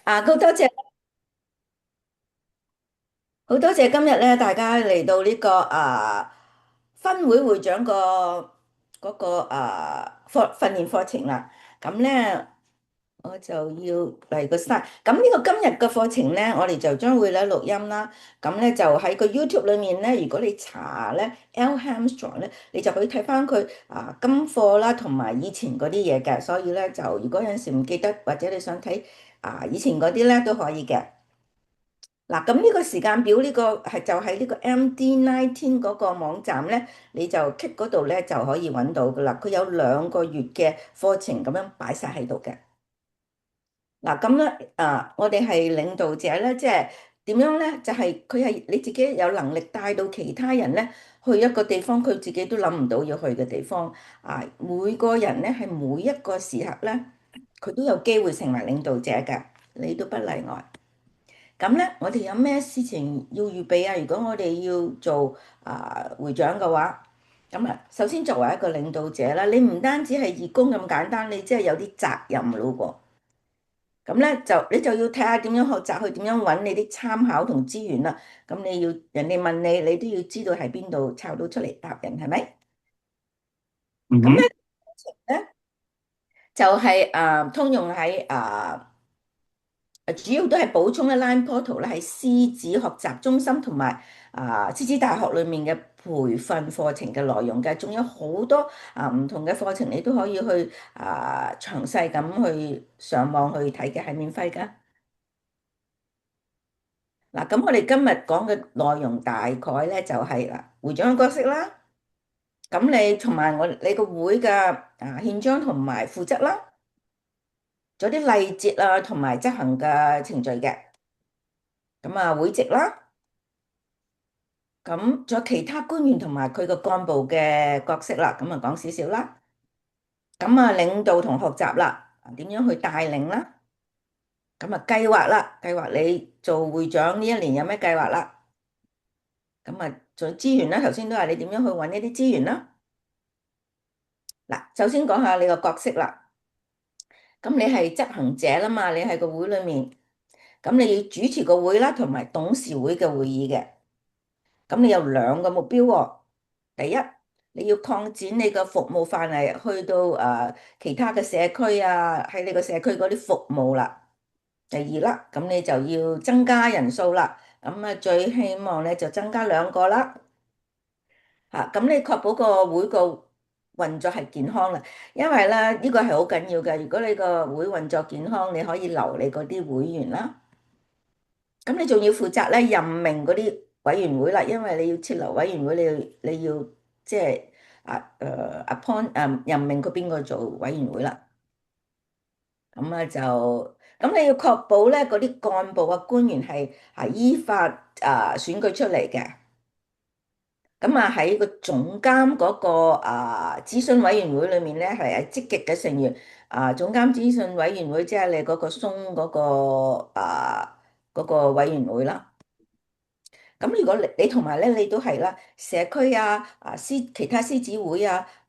好多謝，好多謝今日咧，大家嚟到呢個分會會長嗰個訓練課程啦。咁咧，我就要嚟個 start。咁呢個今日嘅課程咧，我哋就將會咧錄音啦。咁咧就喺個 YouTube 裏面咧，如果你查咧 L Hamstrong 咧，你就可以睇翻佢今課啦，同埋以前嗰啲嘢嘅。所以咧，就如果有陣時唔記得，或者你想睇以前嗰啲咧，都可以嘅。嗱，咁呢個時間表呢個係就喺呢個 MD19嗰個網站咧，你就 click 嗰度咧就可以揾到噶啦。佢有2個月嘅課程咁樣擺晒喺度嘅。嗱，咁咧我哋係領導者咧，即係點樣咧？就係佢係你自己有能力帶到其他人咧去一個地方，佢自己都諗唔到要去嘅地方。每個人咧係每一個時刻咧，佢都有機會成為領導者嘅，你都不例外。咁咧，我哋有咩事情要預備啊？如果我哋要做會長嘅話，咁首先作為一個領導者啦，你唔單止係義工咁簡單，你即係有啲責任咯喎。咁咧你就要睇下點樣學習去點樣揾你啲參考同資源啦。咁你要人哋問你，你都要知道喺邊度抄到出嚟答人，係咪？咁咧嗯哼。就係通用喺主要都係補充一 Line Portal 咧，喺獅子學習中心同埋獅子大學裏面嘅培訓課程嘅內容嘅，仲有好多唔同嘅課程，你都可以去詳細咁去上網去睇嘅，係免費㗎。嗱，咁我哋今日講嘅內容大概咧就係會長嘅角色啦，咁你同埋你個會嘅憲章同埋負責啦，仲有啲禮節同埋執行嘅程序嘅，咁會籍啦。咁仲有其他官員同埋佢個幹部嘅角色啦，咁講少少啦。咁領導同學習啦，點樣去帶領啦？咁計劃啦，計劃你做會長呢一年有咩計劃啦？咁仲有資源啦，頭先都話你點樣去揾呢啲資源啦。嗱，首先講下你個角色啦。咁你係執行者啦嘛，你喺個會裏面，咁你要主持個會啦，同埋董事會嘅會議嘅。咁你有2個目標喎。第一，你要擴展你個服務範圍去到其他嘅社區喺你個社區嗰啲服務啦。第二啦，咁你就要增加人數啦。咁最希望咧就增加2個啦。咁你確保個會個運作係健康啦，因為咧呢個係好緊要嘅。如果你個會運作健康，你可以留你嗰啲會員啦。咁你仲要負責咧任命嗰啲委員會啦，因為你要設立委員會，你要即係appoint 任命佢邊個做委員會啦。咁你要確保咧嗰啲幹部官員係依法選舉出嚟嘅。咁喺個總監嗰個諮詢委員會裏面咧係積極嘅成員。總監諮詢委員會即係你嗰個松嗰個委員會啦。咁如果你同埋咧，你都係啦，社區其他獅子會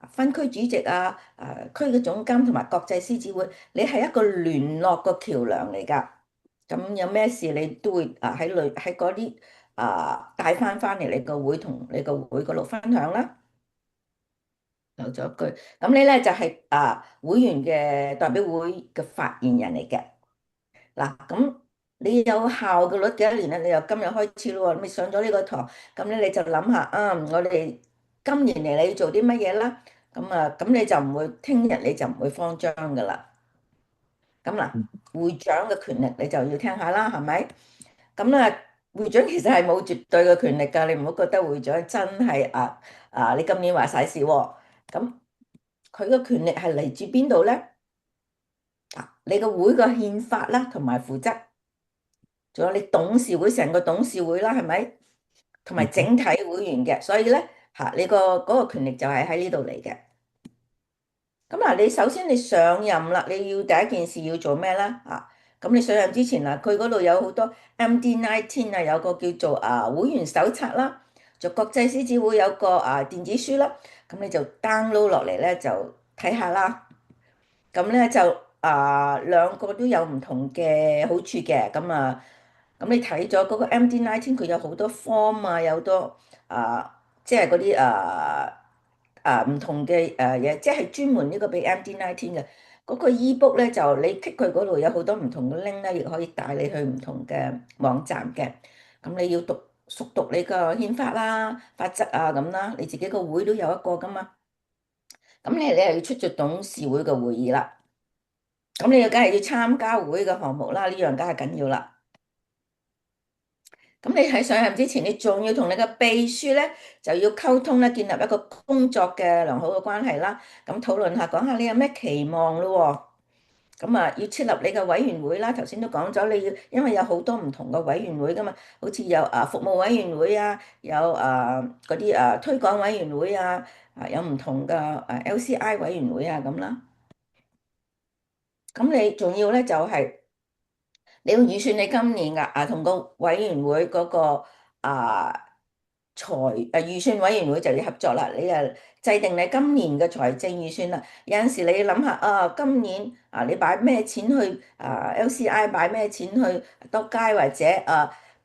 分區主席區嘅總監同埋國際獅子會，你係一個聯絡個橋梁嚟㗎。咁有咩事你都會喺嗰啲帶翻嚟你個會同你個會嗰度分享啦。留咗一句，咁你咧就係會員嘅代表會嘅發言人嚟嘅。嗱，咁你有效嘅率幾多年咧？你由今日開始咯喎，你上咗呢個堂，咁咧你就諗下我哋今年嚟你要做啲乜嘢啦？咁你就唔會聽日你就唔會慌張噶啦。咁嗱，會長嘅權力你就要聽下啦，係咪？咁會長其實係冇絕對嘅權力㗎，你唔好覺得會長真係你今年話晒事喎。咁佢嘅權力係嚟自邊度咧？你個會個憲法啦，同埋負責。仲有你董事會成個董事會啦，係咪？同埋整體會員嘅，所以咧你嗰個權力就係喺呢度嚟嘅。咁你首先你上任啦，你要第一件事要做咩咧？咁你上任之前佢嗰度有好多 MD19有個叫做會員手冊啦，就國際獅子會有個電子書啦，咁你就 download 落嚟咧就睇下啦。咁咧就兩個都有唔同嘅好處嘅，咁你睇咗嗰個 MD19，佢有好多 form 啊，有好多即係嗰啲唔同嘅嘢，即係專門呢個俾 MD19嘅嗰個 ebook 咧，就你 click 佢嗰度有好多唔同嘅 link 咧，亦可以帶你去唔同嘅網站嘅。咁你要熟讀你個憲法啦、法則啊咁啦，你自己個會都有一個噶嘛。咁你係要出席董事會嘅會議啦。咁你梗係要參加會嘅項目啦，呢樣梗係緊要啦。咁你喺上任之前，你仲要同你嘅秘書咧就要溝通咧，建立一個工作嘅良好嘅關係啦。咁討論下，講下你有咩期望咯喎。咁要設立你嘅委員會啦。頭先都講咗，你要因為有好多唔同嘅委員會噶嘛，好似有服務委員會啊，有嗰啲推廣委員會啊，有唔同嘅LCI 委員會啊咁啦。咁你仲要咧就係、你要預算你今年同個委員會嗰個啊預算委員會就要合作啦。你制定你今年嘅財政預算啦。有陣時你要諗下今年你擺咩錢去LCI，擺咩錢去多街或者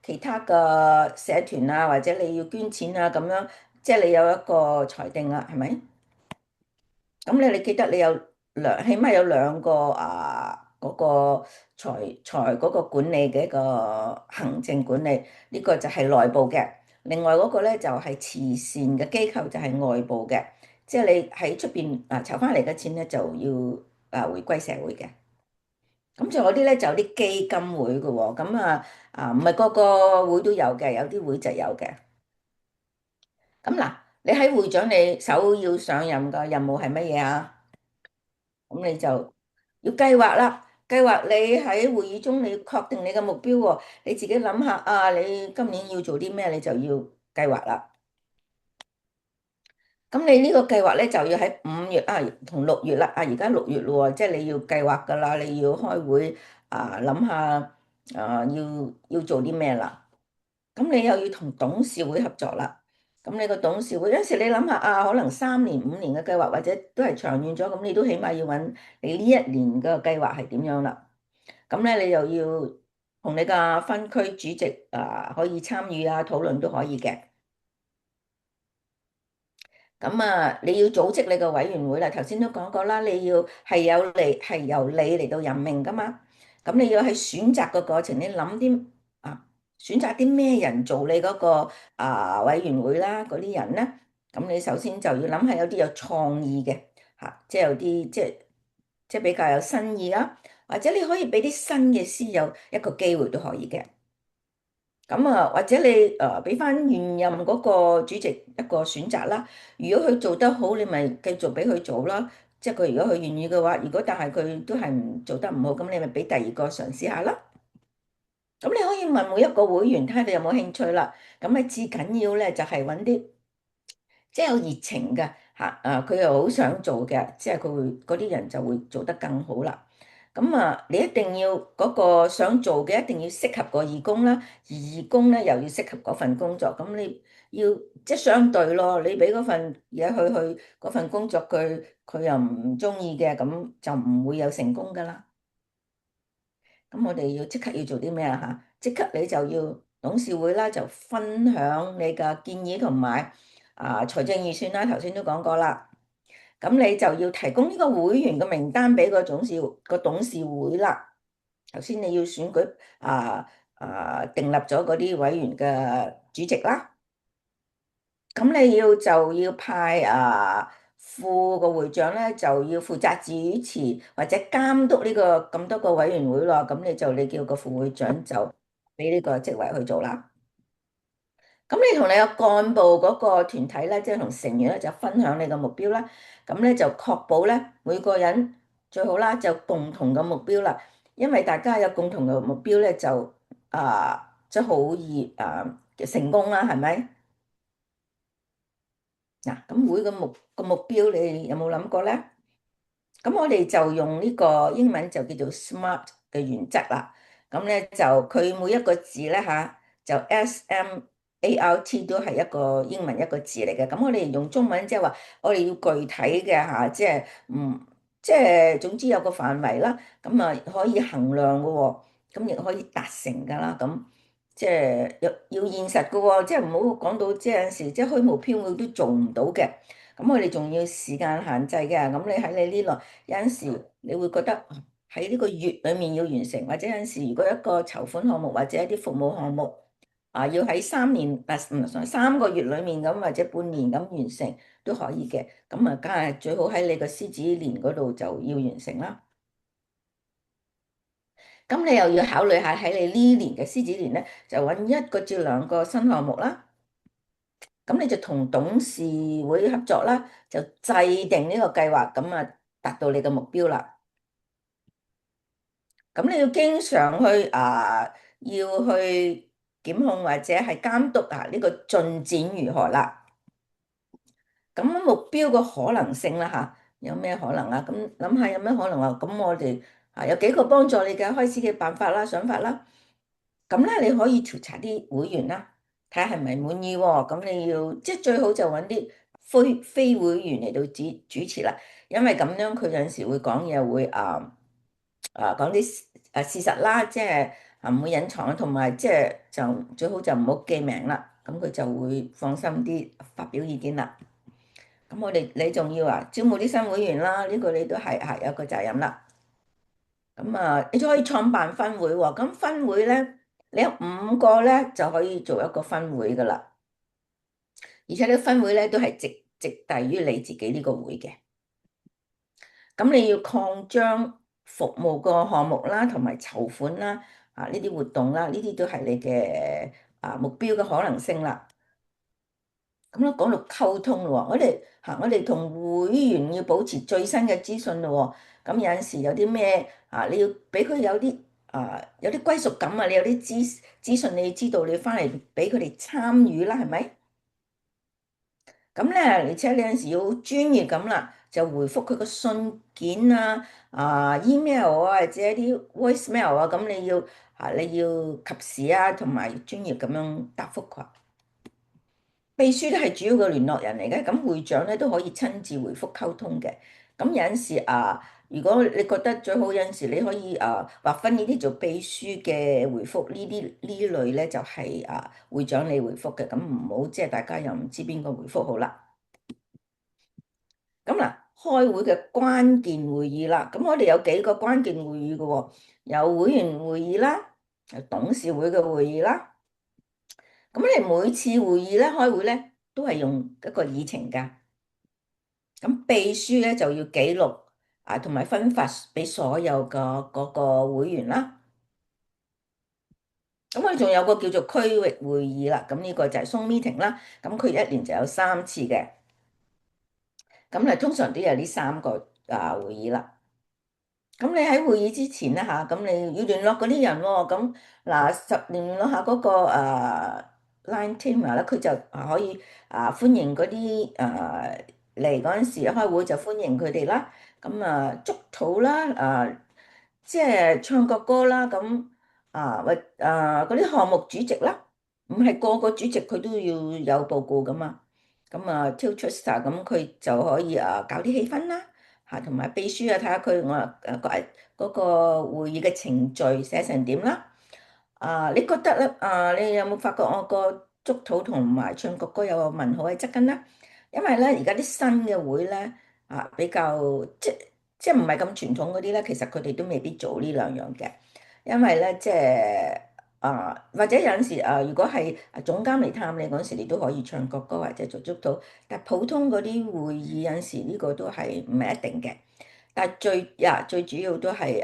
其他嘅社團啊，或者你要捐錢啊咁樣，即係你有一個財定啦，係咪？咁你記得你有起碼有兩個嗰個財嗰個管理嘅一個行政管理，呢個就係內部嘅。另外嗰個咧就係慈善嘅機構，就係外部嘅，即係你喺出邊籌翻嚟嘅錢咧就要回歸社會嘅。咁仲有啲咧就有啲基金會嘅喎，咁唔係個個會都有嘅，有啲會就有嘅。咁嗱，你喺會長你首要上任嘅任務係乜嘢啊？咁你就要計劃啦，計劃你喺會議中你要確定你嘅目標喎，你自己諗下你今年要做啲咩，你就要計劃啦。咁你呢個計劃咧就要喺5月同6月啦，而家6月咯喎，即係你要計劃噶啦，你要開會諗下要做啲咩啦。咁你又要同董事會合作啦。咁你個董事會有陣時你諗下可能3年5年嘅計劃，或者都係長遠咗，咁你都起碼要揾你呢一年嘅計劃係點樣啦。咁咧你又要同你個分區主席可以參與討論都可以嘅。咁你要組織你個委員會啦。頭先都講過啦，你要係由你嚟到任命噶嘛。咁你要喺選擇個過程，你諗啲選擇啲咩人做你嗰個委員會啦，嗰啲人咧。咁你首先就要諗下有啲有創意嘅即係有啲即係比較有新意啦，或者你可以俾啲新嘅師友一個機會都可以嘅。咁或者你俾翻現任嗰個主席一個選擇啦。如果佢做得好，你咪繼續俾佢做啦。即係佢如果佢願意嘅話，如果但係佢都係唔做得唔好，咁你咪俾第二個嘗試下啦。咁你可以問每一個會員睇下佢有冇興趣啦。咁啊至緊要咧就係揾啲即係有熱情嘅佢又好想做嘅，即係佢會嗰啲人就會做得更好啦。咁你一定要嗰個想做嘅一定要適合個義工啦，而義工咧又要適合嗰份工作。咁你要即係相對咯，你俾嗰份嘢去嗰份工作佢又唔中意嘅，咁就唔會有成功噶啦。咁我哋要即刻要做啲咩即刻你就要董事會啦，就分享你嘅建議同埋財政預算啦。頭先都講過啦。咁你就要提供呢個會員嘅名單俾個董事會啦。頭先你要選舉訂立咗嗰啲委員嘅主席啦。咁你就要派副個會長咧，就要負責主持或者監督呢個咁多個委員會咯。咁你叫個副會長就俾呢個職位去做啦。咁你同你個幹部嗰個團體咧，即係同成員咧，就分享你個目標啦。咁咧就確保咧每個人最好啦，就共同嘅目標啦。因為大家有共同嘅目標咧，就即係好易成功啦，係咪？嗱，咁每個目標你有冇諗過咧？咁我哋就用呢個英文就叫做 SMART 嘅原則啦。咁咧就佢每一個字咧就 SMART 都係一個英文一個字嚟嘅。咁我哋用中文即係話，我哋要具體嘅即係即係總之有個範圍啦，咁啊可以衡量嘅喎，咁亦可以達成㗎啦。咁即係要現實嘅喎，即係唔好講到即係有陣時即係虛無縹緲都做唔到嘅。咁我哋仲要時間限制嘅。咁你喺你呢度有陣時你會覺得喺呢個月裡面要完成，或者有陣時如果一個籌款項目或者一啲服務項目要喺3個月裡面咁或者半年咁完成都可以嘅。咁啊，梗係最好喺你個獅子年嗰度就要完成啦。咁你又要考慮下喺你呢年嘅獅子年咧，就揾1個至2個新項目啦。咁你就同董事會合作啦，就制定呢個計劃，咁啊達到你嘅目標啦。咁你要經常要去檢控或者係監督呢個進展如何啦。咁目標個可能性啦有咩可能啊？咁諗下有咩可能啊？咁我哋有幾個幫助你嘅開始嘅辦法啦、想法啦。咁咧你可以調查啲會員啦，睇下係咪滿意喎。咁你要即係最好就揾啲非會員嚟到主持啦，因為咁樣佢有陣時會講嘢會講啲事實啦，即係唔會隱藏，同埋即係就最好就唔好記名啦，咁佢就會放心啲發表意見啦。咁你仲要招募啲新會員啦，呢個你都係有個責任啦。咁你都可以創辦分會喎。咁分會咧，你有5個咧就可以做一個分會噶啦。而且呢個分會咧都係直隸於你自己呢個會嘅。咁你要擴張服務個項目啦，同埋籌款啦，呢啲活動啦，呢啲都係你嘅目標嘅可能性啦。咁咧講到溝通咯喎，我哋同會員要保持最新嘅資訊咯喎。咁有陣時有啲咩你要俾佢有啲歸屬感啊，你有啲資訊你要知道，你要翻嚟俾佢哋參與啦，係咪？咁咧，而且你有陣時要專業咁啦，就回覆佢個信件email 或者啲 voicemail 咁你要及時同埋專業咁樣答覆佢。秘書都係主要嘅聯絡人嚟嘅，咁會長咧都可以親自回覆溝通嘅。咁有陣時如果你覺得最好有陣時你可以劃分呢啲做秘書嘅回覆呢類咧，就係會長你回覆嘅。咁唔好即係大家又唔知邊個回覆好啦。咁嗱，開會嘅關鍵會議啦，咁我哋有幾個關鍵會議嘅喎，有會員會議啦，有董事會嘅會議啦。咁你每次會議咧開會咧都係用一個議程㗎。咁秘書咧就要記錄同埋分發俾所有嘅嗰個會員啦。咁我哋仲有個叫做區域會議啦，咁呢個就係 Zoom meeting 啦。咁佢一年就有3次嘅。咁咧通常都有呢3個會議啦。咁你喺會議之前咧咁你要聯絡嗰啲人喎。咁聯絡下嗰個line team 啦，佢就可以歡迎嗰啲嚟嗰陣時開會就歡迎佢哋啦。咁祝禱啦，即係唱國歌啦。咁或嗰啲項目主席啦，唔係個個主席佢都要有報告噶嘛。咁挑出曬，咁佢就可以搞啲氣氛啦。同埋秘書睇下佢嗰個會議嘅程序寫成點啦。你覺得咧？你有冇發覺我個祝禱同埋唱國歌有個問號喺側跟咧？因為咧而家啲新嘅會咧比較即係唔係咁傳統嗰啲咧，其實佢哋都未必做呢兩樣嘅。因為咧即係或者有陣時如果係總監嚟探你嗰陣時，你都可以唱國歌或者做祝禱。但普通嗰啲會議有陣時呢個都係唔係一定嘅。但係最主要都係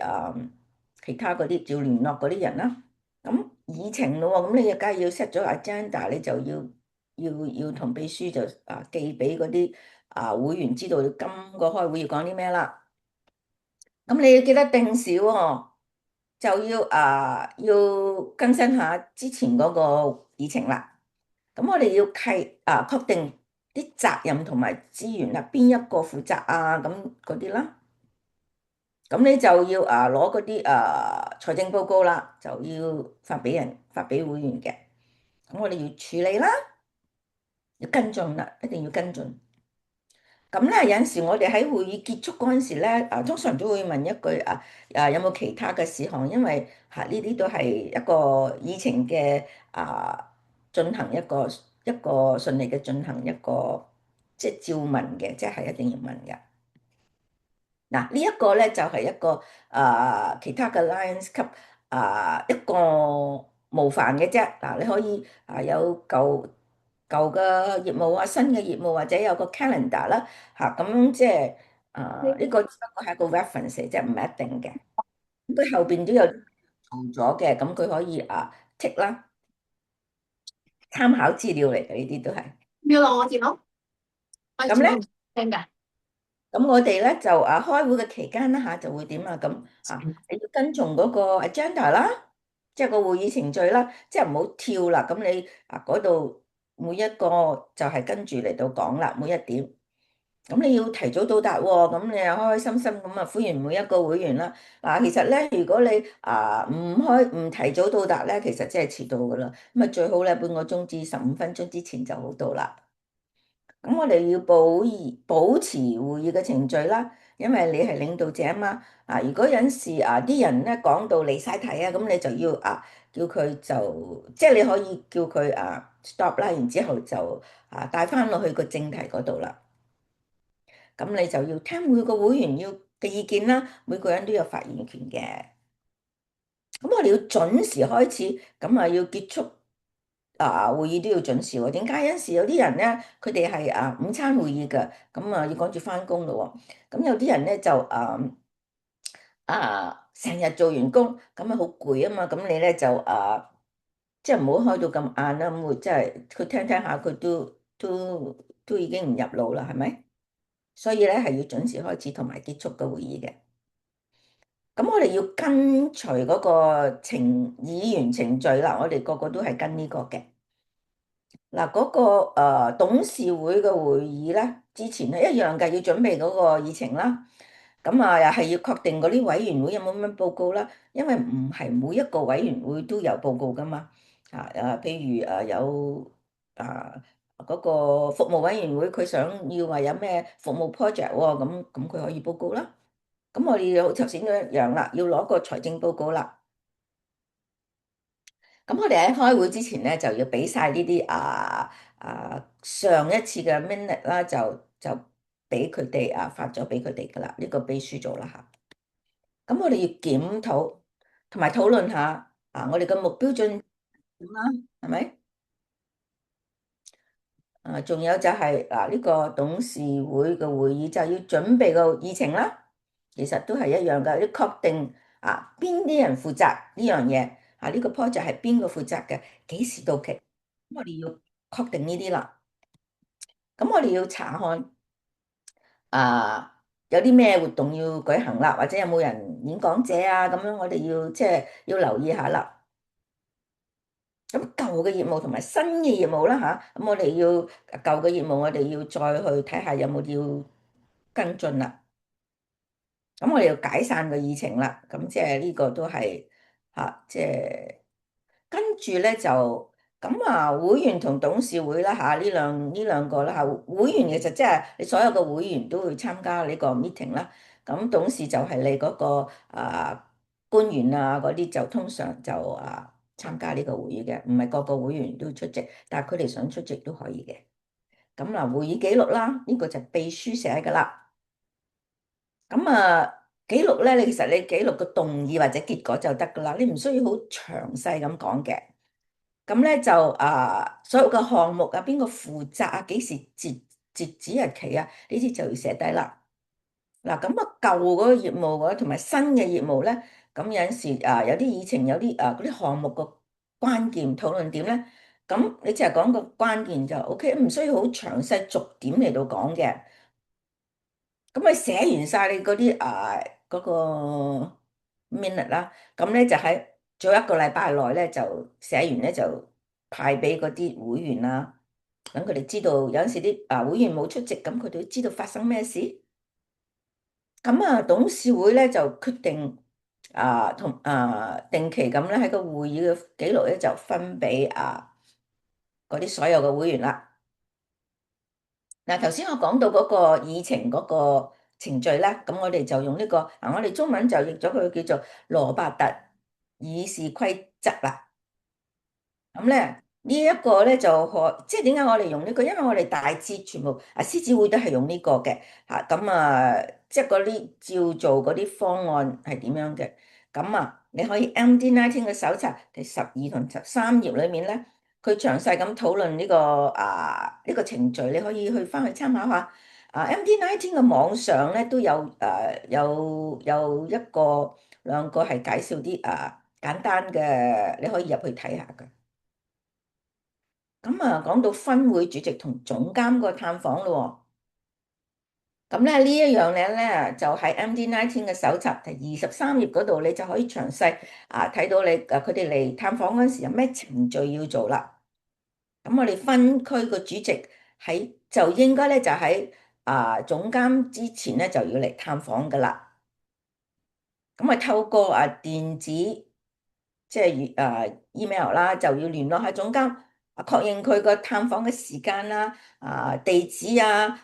其他嗰啲要聯絡嗰啲人啦。咁議程咯喎，咁你梗係要 set 咗 agenda，你就要同秘書就寄俾嗰啲會員知道今個開會要講啲咩啦。咁你要記得定時喎，就要更新下之前嗰個議程啦。咁我哋要確定啲責任同埋資源邊一個負責咁嗰啲啦。咁你就要攞嗰啲財政報告啦，就要發俾會員嘅。咁我哋要處理啦，要跟進啦，一定要跟進。咁咧有陣時我哋喺會議結束嗰陣時咧，通常都會問一句有冇其他嘅事項，因為呢啲都係一個議程嘅進行一個順利嘅進行一個即係照問嘅，即係一定要問嘅。嗱，呢一個咧就係一個其他嘅 Lions 級一個模範嘅啫。嗱，你可以有舊嘅業務新嘅業務或者有個 calendar 啦咁即係呢個只不過係一個 reference 嚟啫，唔係一定嘅。咁佢後邊都有做咗嘅，咁佢可以tick 啦，參考資料嚟嘅呢啲都係。瞄落我電腦，我咁咧。全部唔聽㗎。咁我哋咧就開會嘅期間啦就會點啊？咁你要跟從嗰個 agenda 啦，即係個會議程序啦，即係唔好跳啦。咁你嗰度每一個就係跟住嚟到講啦，每一點。咁你要提早到達喎，咁你又開開心心咁歡迎每一個會員啦。其實咧，如果你唔提早到達咧，其實即係遲到噶啦。咁最好咧半個鐘至15分鐘之前就好到啦。咁我哋要保持會議嘅程序啦，因為你係領導者啊嘛。如果有陣時啲人咧講到離晒題咁你就要叫佢就即係你可以叫佢stop 啦，然之後就帶翻落去個正題嗰度啦。咁你就要聽每個會員嘅意見啦，每個人都有發言權嘅。咁我哋要準時開始，咁要結束會議都要準時喎。點解有陣時有啲人咧，佢哋係午餐會議嘅，咁要趕住翻工咯喎。咁有啲人咧就成日做完工，咁好攰啊嘛。咁你咧就即係唔好開到咁晏啦。咁會即係佢聽聽下，佢都已經唔入腦啦，係咪？所以咧係要準時開始同埋結束嘅會議嘅。咁我哋要跟隨嗰個議員程序啦，我哋個個都係跟呢個嘅。嗱，嗰個董事會嘅會議咧，之前係一樣嘅，要準備嗰個議程啦。咁又係要確定嗰啲委員會有冇咩報告啦，因為唔係每一個委員會都有報告噶嘛。譬如有嗰個服務委員會，佢想要話有咩服務 project 喎，咁佢可以報告啦。咁我哋又頭先都一樣啦，要攞個財政報告啦。咁我哋喺開會之前咧，就要俾晒呢啲上一次嘅 minute 啦，就俾佢哋發咗俾佢哋噶啦，呢個秘書做啦吓。咁我哋要檢討同埋討論下我哋嘅目標進展啦，係咪？仲有就係呢個董事會嘅會議就要準備個議程啦，其實都係一樣噶，要確定邊啲人負責呢樣嘢呢個 project 係邊個負責嘅，幾時到期，咁我哋要確定呢啲啦。咁我哋要查看有啲咩活動要舉行啦，或者有冇人演講者咁樣，我哋要即係要留意下啦。咁舊嘅業務同埋新嘅業務啦咁我哋要舊嘅業務，我哋要再去睇下有冇要跟進啦。咁我哋要解散個議程啦。咁即係呢個都係即係跟住咧就咁會員同董事會啦呢兩個啦會員其實即係你所有嘅會員都會參加呢個 meeting 啦。咁董事就係你嗰個官員嗰啲就通常就參加呢個會議嘅，唔係個個會員都出席，但係佢哋想出席都可以嘅。咁會議記錄啦，呢個就係秘書寫噶啦。咁記錄咧，其實你記錄個動議或者結果就得噶啦，你唔需要好詳細咁講嘅。咁咧就所有嘅項目邊個負責幾時截止日期呢啲就要寫低啦。嗱，咁舊嗰個業務同埋新嘅業務咧，咁有陣時有啲議程有啲嗰啲項目個關鍵討論點咧，咁你淨係講個關鍵就 OK，唔需要好詳細逐點嚟到講嘅。咁你寫完晒你嗰啲嗰個 minute 啦，咁咧就喺早一個禮拜內咧就寫完咧就派俾嗰啲會員啦，等佢哋知道有陣時啲會員冇出席，咁佢哋都知道發生咩事。咁董事會咧就決定定期咁咧喺個會議嘅記錄咧就分俾嗰啲所有嘅會員啦。嗱，頭先我講到嗰個議程嗰個程序啦，咁我哋就用呢個，我哋中文就譯咗佢叫做羅伯特議事規則啦。咁咧呢一個咧就即係點解我哋用呢個？因為我哋大致全部獅子會都係用呢個嘅嚇。咁即係嗰啲照做嗰啲方案係點樣嘅？咁你可以 MD19嘅手冊第12同13頁裏面咧，佢詳細咁討論呢個呢個程序，你可以去翻去參考下。MD19嘅網上咧都有有一個兩個係介紹啲簡單嘅，你可以入去睇下㗎。咁講到分會主席同總監個探訪咯喎，咁咧呢一樣嘢咧就喺 MD19嘅手冊第23頁嗰度，你就可以詳細睇到你佢哋嚟探訪嗰陣時有咩程序要做啦。咁我哋分區個主席就應該咧就喺總監之前咧就要嚟探訪噶啦。咁透過電子即係email 啦，就要聯絡下總監，確認佢個探訪嘅時間啦，地址喺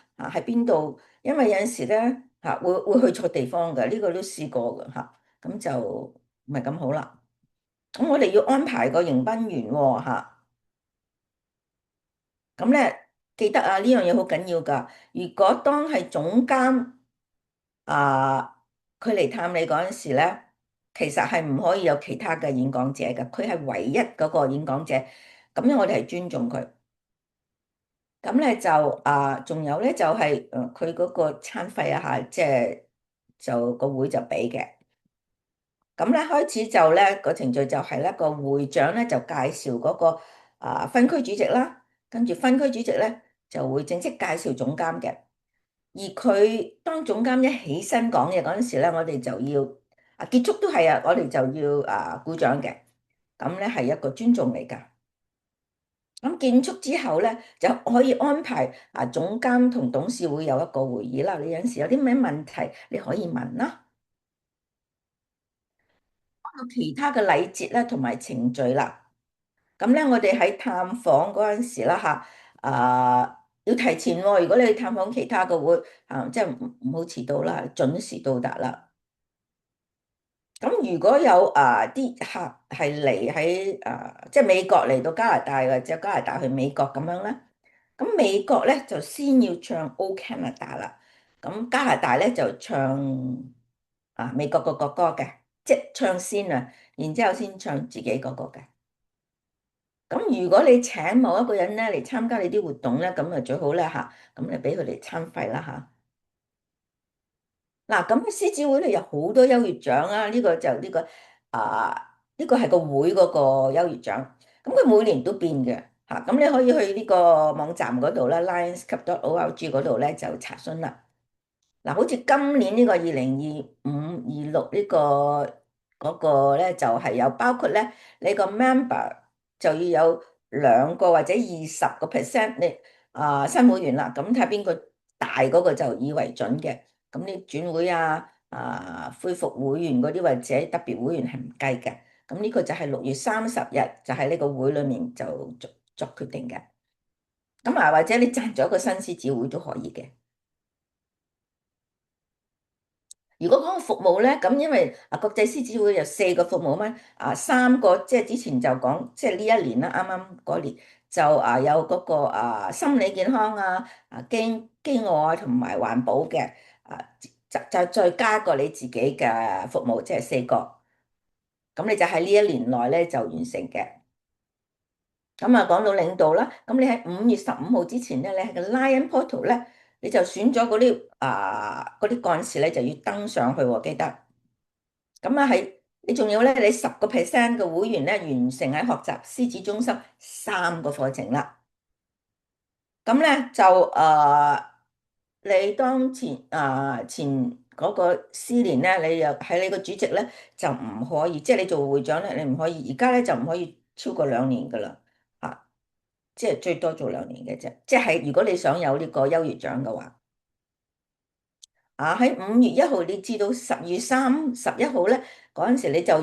邊度？因為有陣時咧會去錯地方嘅，呢個都試過嘅嚇，咁就唔係咁好啦。咁我哋要安排個迎賓員喎嚇，咁咧記得呢樣嘢好緊要㗎。如果當係總監啊，佢嚟探你嗰陣時咧，其實係唔可以有其他嘅演講者嘅，佢係唯一嗰個演講者，咁樣我哋係尊重佢。咁咧就仲有咧就係佢嗰個餐費即係就個會就俾嘅。咁咧開始就咧個程序就係咧個會長咧就介紹嗰個分區主席啦，跟住分區主席咧就會正式介紹總監嘅。而佢當總監一起身講嘢嗰陣時咧，我哋就要結束都係我哋就要鼓掌嘅。咁咧係一個尊重嚟㗎。咁結束之後咧，就可以安排總監同董事會有一個會議啦。你有陣時有啲咩問題，你可以問啦。其他嘅禮節咧同埋程序啦。咁咧，我哋喺探訪嗰陣時啦要提前喎。如果你去探訪其他嘅會即係唔好遲到啦，準時到達啦。咁如果有啲客係嚟喺即係美國嚟到加拿大或者加拿大去美國咁樣咧，咁美國咧就先要唱《O Canada》啦，咁加拿大咧就唱美國個國歌嘅，即係唱先然之後先唱自己嗰個嘅。咁如果你請某一個人咧嚟參加你啲活動咧，咁啊最好咧咁你俾佢哋餐費啦嗱，咁獅子會咧有好多優越獎啊！呢個就呢個係個會嗰個優越獎，咁佢每年都變嘅嚇。咁你可以去呢個網站嗰度咧，lionsclub.org 嗰度咧就查詢啦。嗱，好似今年呢個2025-26呢嗰個咧就係有包括咧你個 member 就要有2個或者20%你新會員啦，咁睇下邊個大嗰個就以為準嘅。咁你轉會恢復會員嗰啲或者特別會員係唔計嘅。咁呢個就係6月30日就喺呢個會裏面就作決定嘅。咁或者你贊咗個新獅子會都可以嘅。如果講個服務咧，咁因為國際獅子會有4個服務咩？3個即係之前就講，即係呢一年啦，啱啱嗰年就有嗰個心理健康飢餓同埋環保嘅就再加個你自己嘅服務，即係4個，咁你就喺呢一年內咧就完成嘅。咁講到領導啦，咁你喺5月15號之前咧，你喺個 Lion Portal 咧，你就選咗嗰啲幹事咧就要登上去喎，記得。咁你仲要咧，你10% 嘅會員咧完成喺學習獅子中心3個課程啦。咁咧就你當前嗰個司年咧，你又喺你個主席咧就唔可以，即係你做會長咧，你唔可以，而家咧就唔可以超過2年噶啦，即係最多做2年嘅啫。即係如果你想有呢個優越獎嘅話，喺5月1號你至到10月31號咧，嗰陣時你就要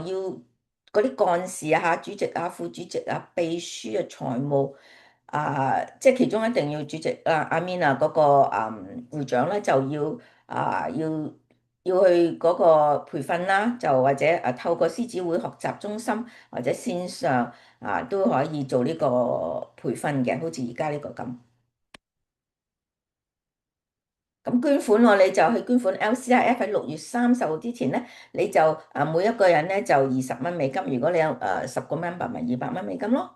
嗰啲幹事主席副主席秘書財務。即係其中一定要主席阿 Min 啊嗰個會長咧就要要去嗰個培訓啦，就或者透過獅子會學習中心或者線上都可以做呢個培訓嘅，好似而家呢個咁。咁捐款你就去捐款 LCIF 喺6月30號之前咧，你就每一個人咧就20蚊美金，如果你有10個 member 咪200蚊美金咯。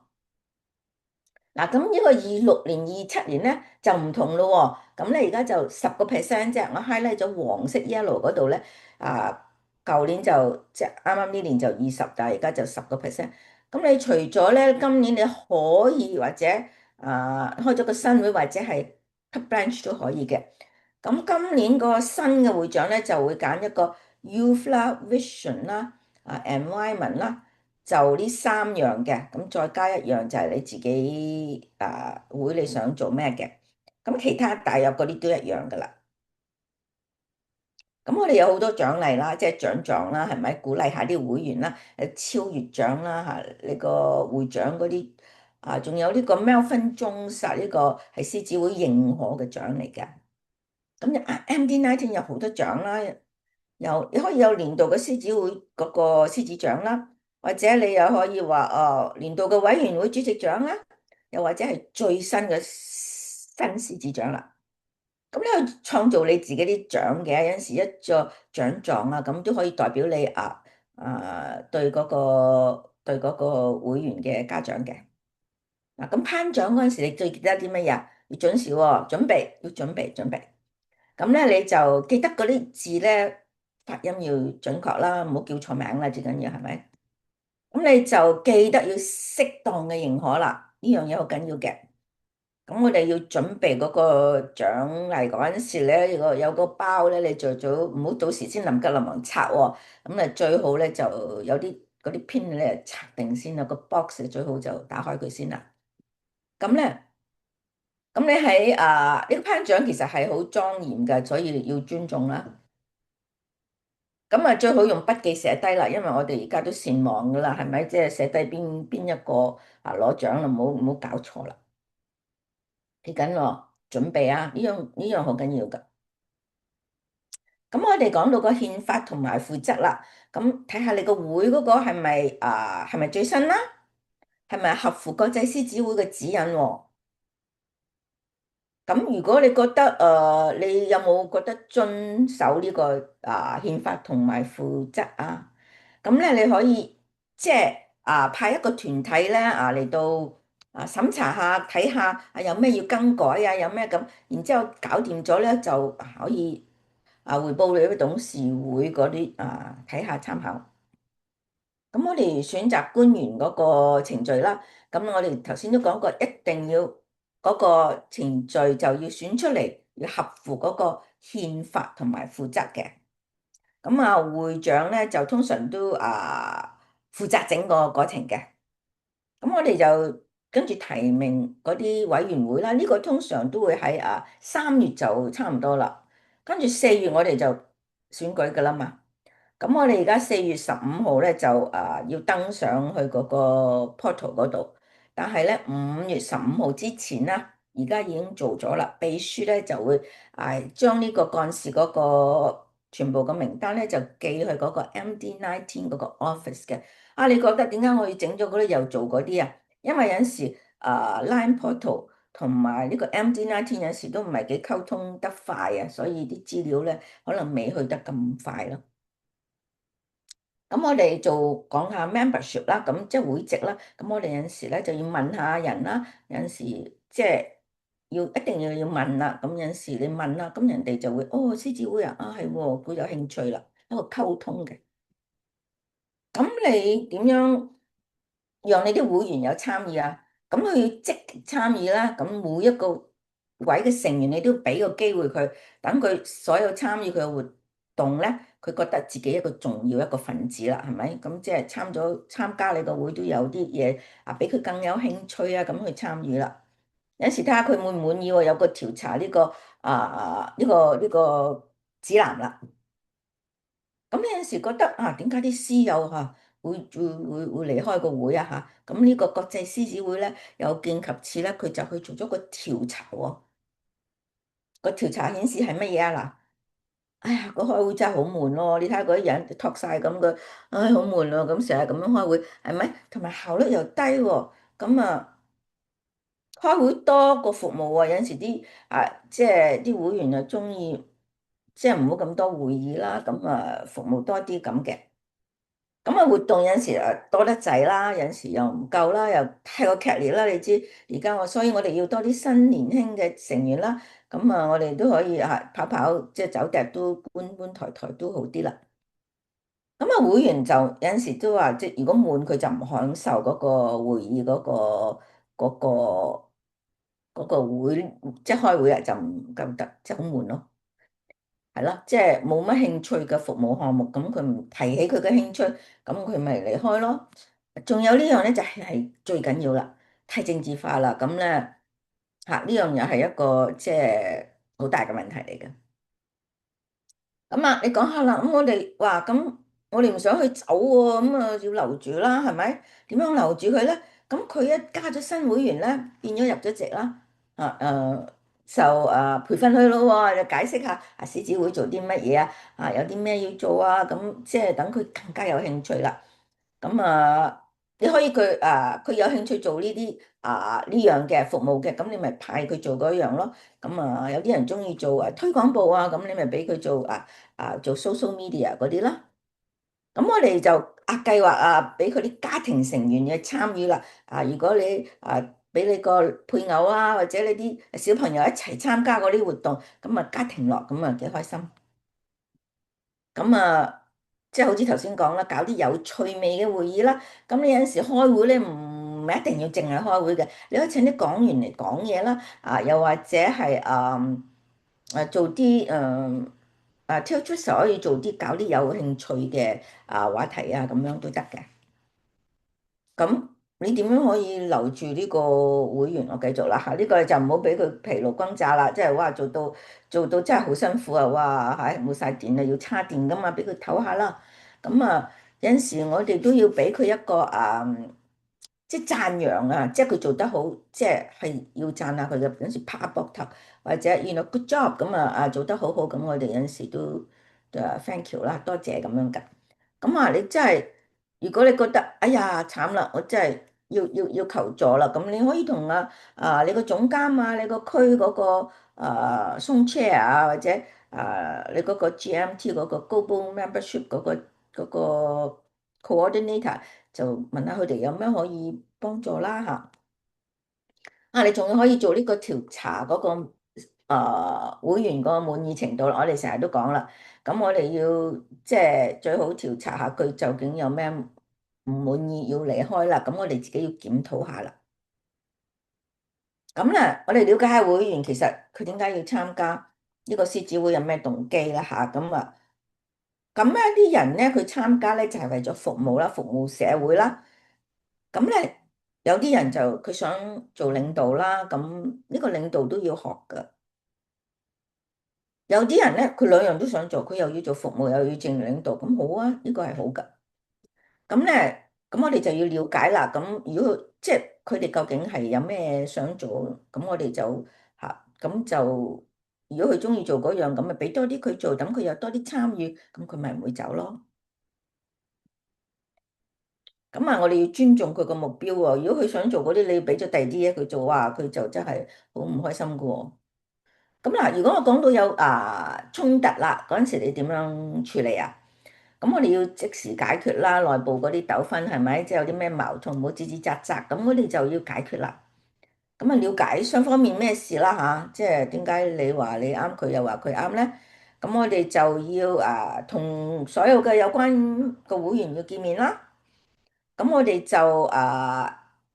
嗱，咁呢個26年、27年咧就唔同咯喎，咁咧而家就10%啫，我 highlight 咗黃色 yellow 嗰度咧，啊，舊年就即係啱啱呢年就20，但係而家就10%。咁你除咗咧，今年你可以或者開咗個新會或者係 cut branch 都可以嘅。咁今年個新嘅會長咧就會揀一個 youth 啦、vision 啦、environment 啦。就呢3樣嘅，咁再加一樣就係你自己會你想做咩嘅，咁其他大約嗰啲都一樣噶啦。咁我哋有好多獎勵啦，即係獎狀啦，係咪鼓勵下啲會員啦？超越獎啦嚇，呢個會長嗰啲仲有呢個 Melvin Jones 呢個係獅子會認可嘅獎嚟嘅。咁MD19有好多獎啦。你可以有年度嘅獅子會嗰個獅子獎啦，或者你又可以話年度嘅委員會主席獎啦，又或者係最新嘅新獅子獎啦。咁你去創造你自己啲獎嘅，有陣時一個獎狀咁都可以代表你對嗰個會員嘅嘉獎嘅。咁頒獎嗰陣時，你最記得啲乜嘢？要準時喎，準備。咁咧你就記得嗰啲字咧，發音要準確啦，唔好叫錯名啦，最緊要係咪？咁你就記得要適當嘅認可啦，呢樣嘢好緊要嘅。咁我哋要準備嗰個獎勵嗰陣時咧，有個包咧，你最早唔好到時先臨急臨忙拆喎。咁啊最好咧就有啲嗰啲 pin 咧拆定先啦，個 box 最好就打開佢先啦。咁咧。咁你喺呢個頒獎其實係好莊嚴嘅，所以要尊重啦。咁最好用筆記寫低啦，因為我哋而家都善忘噶啦，係咪？即係寫低邊一個攞獎啦，唔好搞錯啦。記緊喎，準備呢樣好緊要噶。咁我哋講到個憲法同埋負責啦，咁睇下你個會嗰個係咪最新啦？係咪合乎國際獅子會嘅指引喎？咁如果你覺得你有冇覺得遵守呢個憲法同埋負責啊？咁咧你可以即係派一個團體咧嚟到審查下睇下有咩要更改有咩咁，然之後搞掂咗咧就可以匯報你啲董事會嗰啲睇下參考。咁我哋選擇官員嗰個程序啦，咁我哋頭先都講過，一定要嗰個程序就要選出嚟，要合乎嗰個憲法同埋負責嘅。咁會長咧就通常都負責整個過程嘅。咁我哋就跟住提名嗰啲委員會啦，呢個通常都會喺3月就差唔多啦，跟住4月我哋就選舉噶啦嘛。咁我哋而家4月15號咧就要登上去嗰個 portal 嗰度，但係咧5月15號之前咧，而家已經做咗啦。秘書咧就會將呢個幹事嗰個全部嘅名單咧就寄去嗰個 MD19嗰個 office 嘅。你覺得點解我要整咗嗰啲又做嗰啲啊？因為有陣時Line portal 同埋呢個 MD19有陣時都唔係幾溝通得快啊，所以啲資料咧可能未去得咁快咯。咁我哋做講下 membership 啦，咁即係會籍啦。咁我哋有陣時咧就要問下人啦，有陣時即係一定要問啦。咁有陣時你問啦，咁人哋就會獅子會係喎，佢有興趣啦，一個溝通嘅。咁你點樣讓你啲會員有參與啊？咁佢要積極參與啦。咁每一個位嘅成員，你都俾個機會佢，等佢所有參與佢嘅活動咧，佢覺得自己一個重要一個分子啦，係咪？咁即係參加你個會都有啲嘢俾佢更有興趣咁去參與啦。有時睇下佢滿唔滿意喎，有個調查呢個指南啦。咁有陣時覺得點解啲師友會離開個會啊嚇。咁呢個國際獅子會咧有見及此咧，佢就去做咗個調查喎。個調查顯示係乜嘢啊？嗱，哎呀，個開會真係好悶咯！你睇下嗰啲人托晒咁嘅，唉，好悶咯！咁成日咁樣開會，係咪？同埋效率又低喎。咁啊，開會多過服務喎。有陣時啲即係啲會員啊，中意即係唔好咁多會議啦。咁啊，服務多啲咁嘅。咁啊，活動有陣時多得滯啦，有陣時又唔夠啦，又太過劇烈啦。你知而家所以我哋要多啲新年輕嘅成員啦。咁啊，我哋都可以跑跑，即係走趯都搬搬抬抬都好啲啦。咁啊，會員就有陣時都話，即係如果悶，佢就唔享受嗰個會議嗰個嗰個會，即係開會啊，就唔夠得，即係好悶咯。係咯，即係冇乜興趣嘅服務項目，咁佢唔提起佢嘅興趣，咁佢咪離開咯。仲有呢樣咧，就係最緊要啦，太政治化啦，咁咧呢樣又係一個即係好大嘅問題嚟嘅。咁啊，你講下啦。咁我哋話咁，我哋唔想去走喎，咁啊要留住啦，係咪？點樣留住佢咧？咁佢一加咗新會員咧，變咗入咗籍啦。就培訓佢咯喎，就解釋下獅子會做啲乜嘢啊，有啲咩要做啊，咁即係等佢更加有興趣啦。咁你可以佢有興趣做呢樣嘅服務嘅，咁你咪派佢做嗰樣咯。咁有啲人中意做推廣部啊，咁你咪俾佢做做 social media 嗰啲啦。咁我哋就計劃俾佢啲家庭成員嘅參與啦。如果你俾你個配偶啊，或者你啲小朋友一齊參加嗰啲活動，咁家庭樂咁幾開心。咁即係好似頭先講啦，搞啲有趣味嘅會議啦。咁你有陣時開會咧，唔一定要淨係開會嘅，你可以請啲講員嚟講嘢啦。又或者係做啲挑出時可以做啲搞啲有興趣嘅話題啊，咁樣都得嘅。咁你點樣可以留住呢個會員？我繼續啦嚇，呢個就唔好俾佢疲勞轟炸啦，即係哇做到真係好辛苦啊！哇係冇晒電啊，要叉電噶嘛，俾佢唞下啦。咁有陣時我哋都要俾佢一個即係讚揚啊，即係佢做得好，即係要讚下佢嘅。有陣時拍下膊頭，或者good job 咁做得好好，咁我哋有陣時都thank you 啦，多謝咁樣㗎。咁你真係，如果你覺得哎呀慘啦，我真係要求助啦，咁你可以同你個總監你個區嗰個松 chair 或者你嗰個 GMT 嗰個 Global Membership 嗰個 coordinator 就問下佢哋有咩可以幫助啦嚇。你仲可以做呢個調查嗰個會員個滿意程度啦。我哋成日都講啦，咁我哋要即係最好調查下佢究竟有咩唔滿意要離開啦。咁我哋自己要檢討下啦。咁咧，我哋了解下會員其實佢點解要參加呢個獅子會有咩動機啦嚇。咁一啲人咧佢參加咧就係為咗服務啦，服務社會啦。咁咧有啲人就佢想做領導啦，咁呢個領導都要學噶。有啲人咧佢兩樣都想做，佢又要做服務，又要做領導，咁好啊，呢個係好噶。咁咧，咁我哋就要了解啦。咁如果即係佢哋究竟係有咩想做，咁我哋就咁就如果佢中意做嗰樣，咁咪俾多啲佢做，等佢有多啲參與，咁佢咪唔會走咯。咁我哋要尊重佢個目標喎。如果佢想做嗰啲，你要俾咗第二啲嘢佢做，佢就真係好唔開心噶喎。咁嗱，如果我講到有衝突啦，嗰陣時你點樣處理啊？咁我哋要即時解決啦，內部嗰啲糾紛係咪？即係有啲咩矛盾，唔好吱吱喳喳，咁我哋就要解決啦。咁了解雙方面咩事啦吓，即係點解你話你啱，佢又話佢啱咧？咁我哋就要同所有嘅有關個會員要見面啦。咁我哋就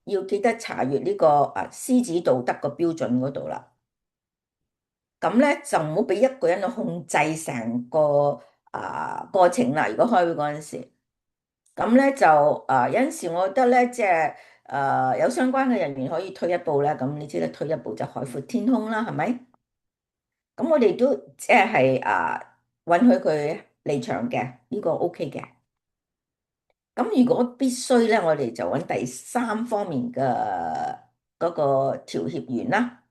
要記得查閱呢個獅子道德個標準嗰度啦。咁咧就唔好俾一個人去控制成個過程啦。如果開會嗰陣時，咁咧就有陣時，我覺得咧即係有相關嘅人員可以退一步咧。咁你知啦，退一步就海闊天空啦，係咪？咁我哋都即係允許佢離場嘅，呢個 OK 嘅。咁如果必須咧，我哋就揾第三方面嘅嗰個調協員啦。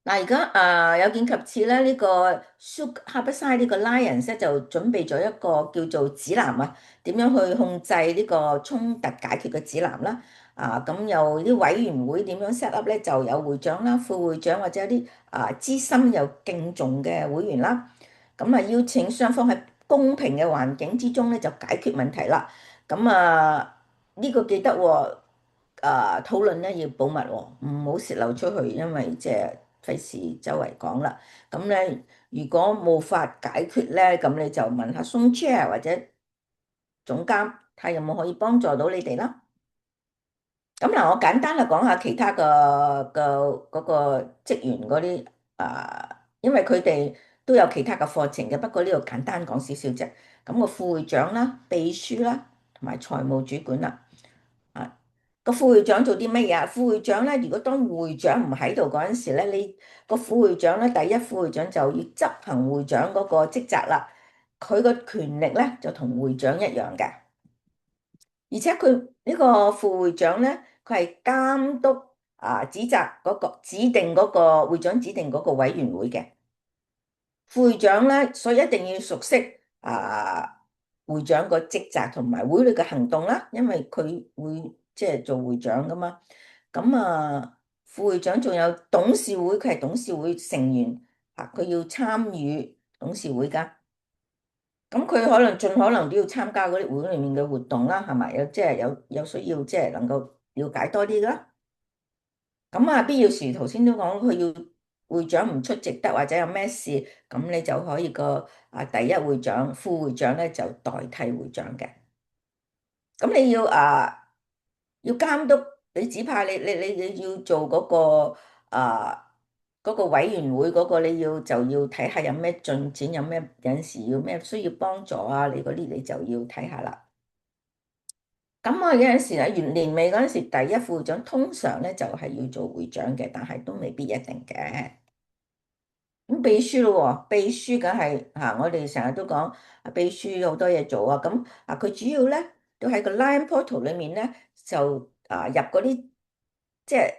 嗱，而家有見及此咧，呢個 Suk Harborside 呢個 Lions 咧就準備咗一個叫做指南啊，點樣去控制呢個衝突解決嘅指南啦。咁有啲委員會點樣 set up 咧，就有會長啦、副會長或者有啲資深又敬重嘅會員啦。咁邀請雙方喺公平嘅環境之中咧就解決問題啦。咁呢個記得喎。討論咧要保密喎，唔好泄露出去，因為即係費事周圍講啦。咁咧，如果冇法解決咧，咁你就問下 Song Chair 或者總監，睇有冇可以幫助到你哋啦。咁嗱，我簡單啦講下其他嘅嗰個職員嗰啲因為佢哋都有其他嘅課程嘅，不過呢度簡單講少少啫。咁個副會長啦、秘書啦，同埋財務主管啦。個副會長做啲乜嘢啊？副會長咧，如果當會長唔喺度嗰陣時咧，你個副會長咧，第一副會長就要執行會長嗰個職責啦。佢個權力咧就同會長一樣嘅，而且佢呢個副會長咧，佢係監督指責嗰個指定嗰個會長指定嗰個委員會嘅。副會長咧，所以一定要熟悉會長個職責同埋會裏嘅行動啦，因為佢會即係做會長噶嘛。咁副會長仲有董事會，佢係董事會成員佢要參與董事會噶。咁佢可能盡可能都要參加嗰啲會裏面嘅活動啦，係咪？即係有需要，即係能夠了解多啲啦。咁必要時頭先都講，佢要會長唔出席得或者有咩事，咁你就可以個第一會長、副會長咧就代替會長嘅。咁你要監督你指派你要做嗰個委員會嗰個，就要睇下有咩進展，有陣時要咩需要幫助你嗰啲你就要睇下啦。咁有陣時年尾嗰陣時，第一副會長通常咧就係要做會長嘅，但係都未必一定嘅。咁秘書咯喎，秘書梗係我哋成日都講秘書好多嘢做啊。咁佢主要咧都喺個 Line Portal 裏面咧就入嗰啲即係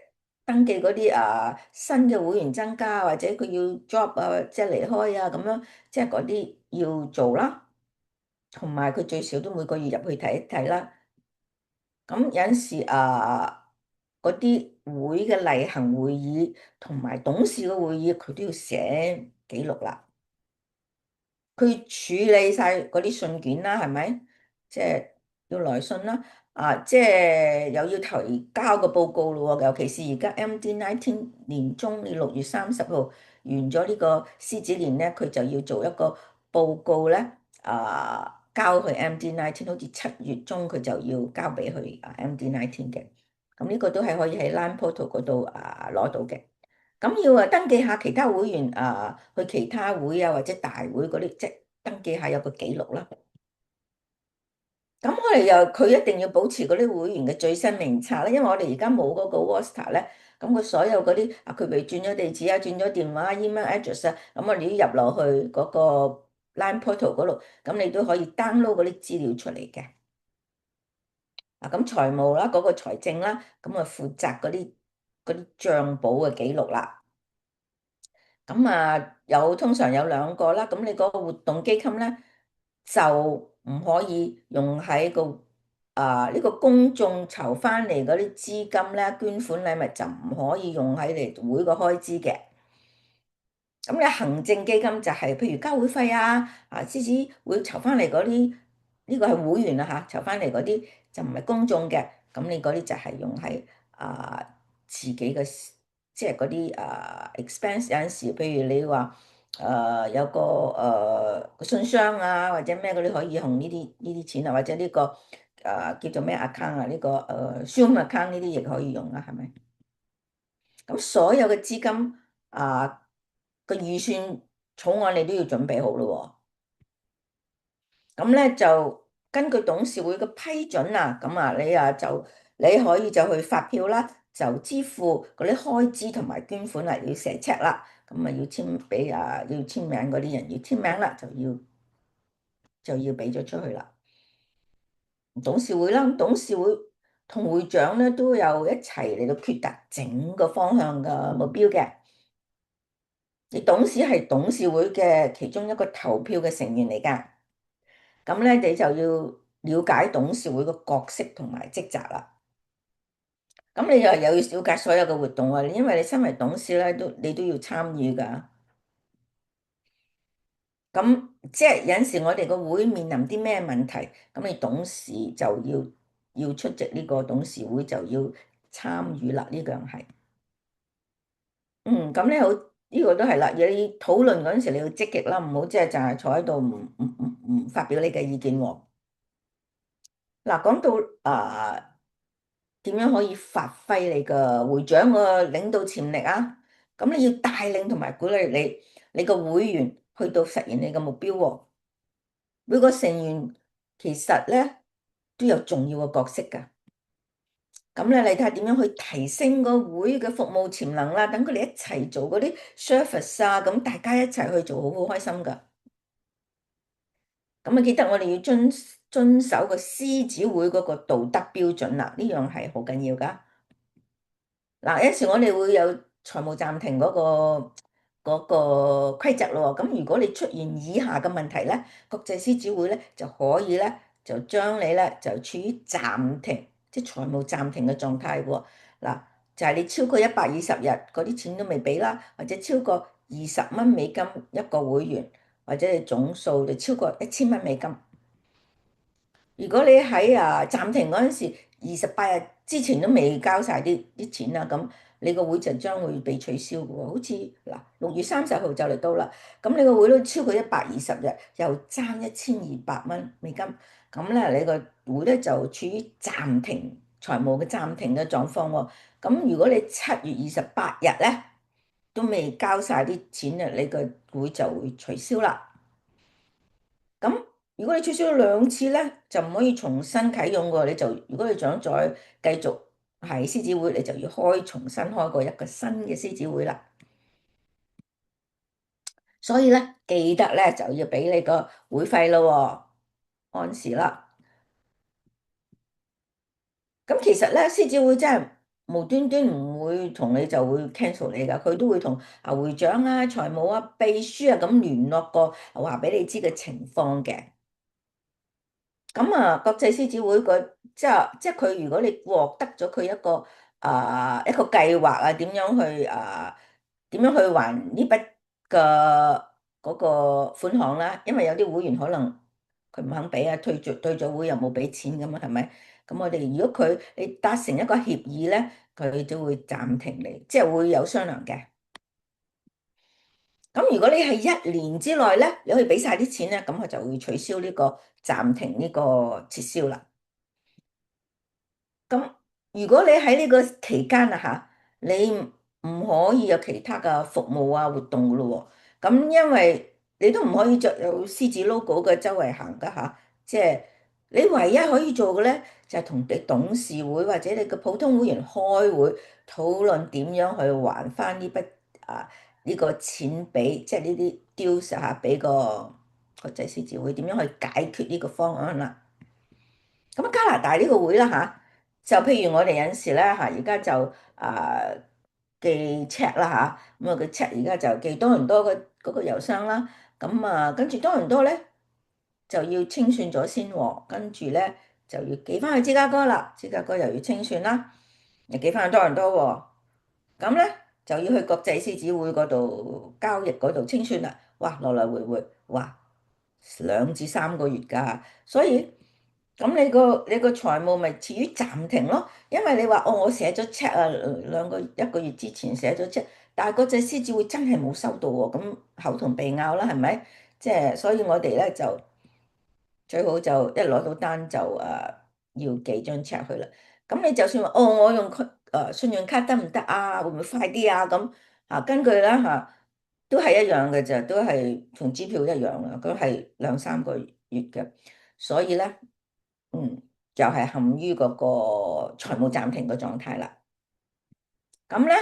登記嗰啲新嘅會員增加，或者佢要 job 即係離開咁樣，即係嗰啲要做啦。同埋佢最少都每個月入去睇一睇啦。咁有陣時嗰啲會嘅例行會議同埋董事嘅會議，佢都要寫記錄啦。佢處理晒嗰啲信件啦，係咪？即係要來信啦，即係又要提交個報告咯喎。尤其是而家 MD19 年中，你6月30號完咗呢個獅子年咧，佢就要做一個報告咧，交去 MD19，好似7月中佢就要交俾佢MD19嘅。咁呢個都係可以喺 Line Portal 嗰度攞到嘅。咁要登記下其他會員去其他會或者大會嗰啲，即係登記下有個記錄啦。咁我哋佢一定要保持嗰啲會員嘅最新名冊咧，因為我哋而家冇嗰個 roster 咧，咁佢所有嗰啲佢譬如轉咗地址轉咗電話 email address 咁我哋要入落去嗰個 Line Portal 嗰度，咁你都可以 download 嗰啲資料出嚟嘅。咁財務啦，嗰個財政啦，咁負責嗰啲帳簿嘅記錄啦。咁通常有兩個啦，咁你嗰個活動基金咧就唔可以用喺呢個公眾籌翻嚟嗰啲資金咧，捐款禮物就唔可以用喺你會個開支嘅。咁你行政基金就係譬如交會費獅子會籌翻嚟嗰啲，呢個係會員籌翻嚟嗰啲就唔係公眾嘅，咁你嗰啲就係用喺自己嘅，即係嗰啲expense。有陣時譬如你話有個信箱或者咩嗰啲可以用呢啲錢或者呢個叫做咩 account 呢個Zoom account 呢啲亦可以用係咪？咁所有嘅資金個預算草案你都要準備好咯喎。咁咧就根據董事會嘅批准咁你可以就去發票啦，就支付嗰啲開支同埋捐款要寫 check 啦。咁要簽俾要簽名嗰啲人要簽名啦，就要俾咗出去啦。董事會啦，董事會同會長咧都有一齊嚟到決定整個方向嘅目標嘅。而董事係董事會嘅其中一個投票嘅成員嚟㗎。咁咧，你就要了解董事會個角色同埋職責啦。咁你又要了解所有嘅活動啊，因為你身為董事咧，你都要參與㗎。咁即係有陣時我哋個會面臨啲咩問題，咁你董事就要出席呢個董事會，就要參與啦。呢樣係，咁咧好，呢個都係啦。你討論嗰陣時，你要積極啦，唔好即係就係坐喺度唔發表你嘅意見喎。嗱，講到點樣可以發揮你個會長個領導潛力啊？咁你要帶領同埋鼓勵你個會員去到實現你嘅目標喎。每個成員其實咧都有重要嘅角色㗎。咁咧，你睇下點樣去提升個會嘅服務潛能啦？等佢哋一齊做嗰啲 service 啊，咁大家一齊去做，好好開心㗎。咁啊，記得我哋要遵守個獅子會嗰個道德標準啦，呢樣係好緊要㗎。嗱，有時我哋會有財務暫停嗰個規則咯。咁如果你出現以下嘅問題咧，國際獅子會咧就可以咧就將你咧就處於暫停，即係財務暫停嘅狀態喎。嗱，就係你超過120日嗰啲錢都未俾啦，或者超過20蚊美金一個會員，或者你總數就超過1000蚊美金。如果你喺暫停嗰陣時28日之前都未交晒啲錢啦，咁你個會就將會被取消嘅喎。好似嗱6月30號就嚟到啦，咁你個會都超過120日，又爭1200蚊美金，咁咧你個會咧就處於暫停財務嘅暫停嘅狀況喎。咁如果你7月28日咧都未交晒啲錢咧，你個會就會取消啦。咁如果你取消咗2次咧，就唔可以重新啟用喎。如果你想再繼續係獅子會，你就要重新開過一個新嘅獅子會啦。所以咧，記得咧就要俾你個會費咯，按時啦。咁其實咧，獅子會真係無端端唔會同你就會 cancel 你噶，佢都會同會長啊、財務啊、秘書啊咁聯絡過，話俾你知嘅情況嘅。咁國際獅子會即係佢，如果你獲得咗佢一個計劃啊，點樣去還呢筆嘅嗰個款項啦？因為有啲會員可能佢唔肯俾啊，退咗會又冇俾錢咁啊，係咪？咁我哋如果你達成一個協議咧，佢就會暫停你，即係會有商量嘅。咁如果你係1年之內咧，你可以俾晒啲錢咧，咁佢就會取消呢個暫停呢個撤銷啦。咁如果你喺呢個期間你唔可以有其他嘅服務啊活動噶咯喎。咁因為你都唔可以着有獅子 logo 嘅周圍行噶即係你唯一可以做嘅咧，就係同你董事會或者你嘅普通會員開會討論點樣去還翻呢筆呢個錢俾，即係呢啲 dues 俾個國際獅子會，點樣去解決呢個方案啦。咁加拿大呢個會啦就譬如我哋有陣時咧而家就寄 check 啦咁個 check 而家就寄多倫多嗰個郵箱啦。咁跟住多倫多咧就要清算咗先喎，跟住咧就要寄翻去芝加哥啦，芝加哥又要清算啦，又寄翻去多倫多喎。咁咧就要去國際獅子會嗰度交易嗰度清算啦。哇，來來回回，哇，2至3個月㗎，所以。咁你個財務咪處於暫停咯，因為你話我寫咗 check 1個月之前寫咗 check，但係嗰隻獅子會真係冇收到喎，咁口同鼻拗啦，係咪？即係所以我哋咧就最好就一攞到單就要寄張 check 去啦。咁你就算話我用信用卡得唔得啊？會唔會快啲啊？咁根據啦都係一樣嘅啫，都係同支票一樣嘅，都係2、3個月嘅，所以咧。就係陷於嗰個財務暫停嘅狀態啦。咁咧，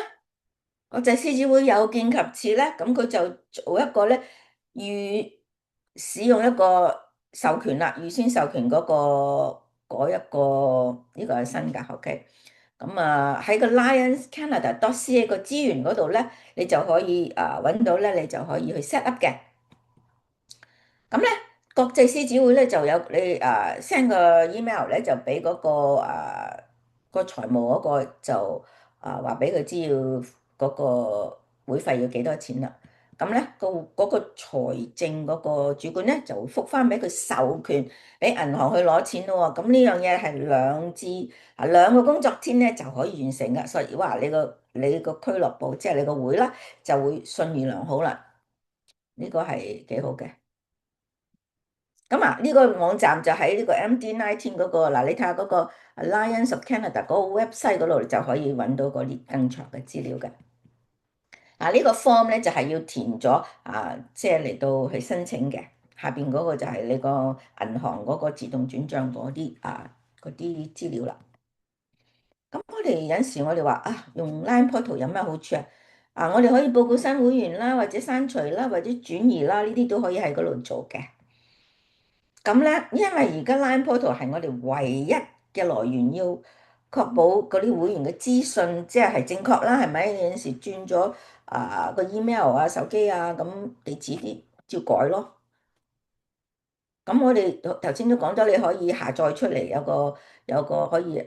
國際獅子會有見及此咧，咁佢就做一個咧使用一個授權啦，預先授權嗰個嗰一個呢個係新㗎，OK。咁啊喺個 Lions Canada .ca 個資源嗰度咧，你就可以揾到咧，你就可以去 set up 嘅。咁咧，國際獅子會咧就有你send 個 email 咧，就俾嗰個財務嗰個就話俾佢知要嗰個會費要幾多錢啦。咁咧嗰個財政嗰個主管咧就會覆翻俾佢授權俾銀行去攞錢咯喎。咁呢樣嘢係兩個工作天咧就可以完成噶。所以話你個俱樂部即係你個會啦，就會信譽良好啦。呢個係幾好嘅。咁呢個網站就喺呢個 MD19嗰個嗱，你睇下嗰個 Alliance of Canada 嗰個 website 嗰度就可以揾到嗰啲更長嘅資料嘅。呢個 form 咧就係要填咗即係嚟到去申請嘅。下邊嗰個就係你個銀行嗰個自動轉帳嗰啲資料啦。咁我哋有陣時我哋話用 Line Portal 有咩好處啊？我哋可以報告新會員啦，或者刪除啦，或者轉移啦，呢啲都可以喺嗰度做嘅。咁咧，因為而家 Line Portal 係我哋唯一嘅來源，要確保嗰啲會員嘅資訊即係正確啦，係咪？有陣時轉咗個 email 手機咁地址啲照改咯。咁我哋頭先都講咗，你可以下載出嚟，有個可以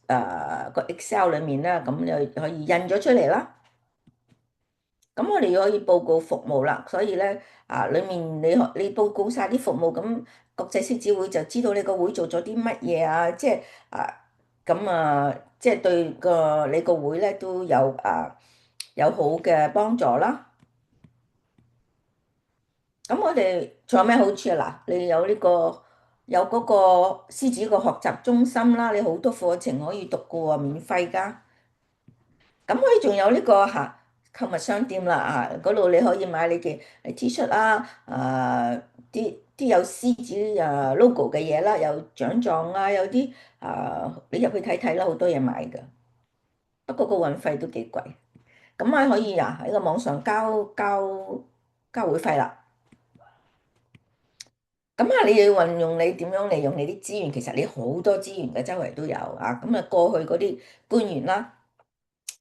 個 Excel 裏面啦，咁你可以印咗出嚟啦。咁我哋可以報告服務啦，所以咧裏面你報告晒啲服務，咁國際獅子會就知道你個會做咗啲乜嘢即係咁即係對你個會咧都有好嘅幫助啦。咁我哋仲有咩好處啊？嗱，你有嗰個獅子個學習中心啦，你好多課程可以讀嘅喎，免費㗎。咁佢仲有呢個購物商店啦嗰度你可以買你嘅T 恤啦，啲有獅子logo 嘅嘢啦，有獎狀有啲你入去睇睇啦，好多嘢買㗎。不過個運費都幾貴，咁可以喺個網上交會費啦。咁你要運用你點樣利用你啲資源？其實你好多資源嘅，周圍都有咁過去嗰啲官員啦，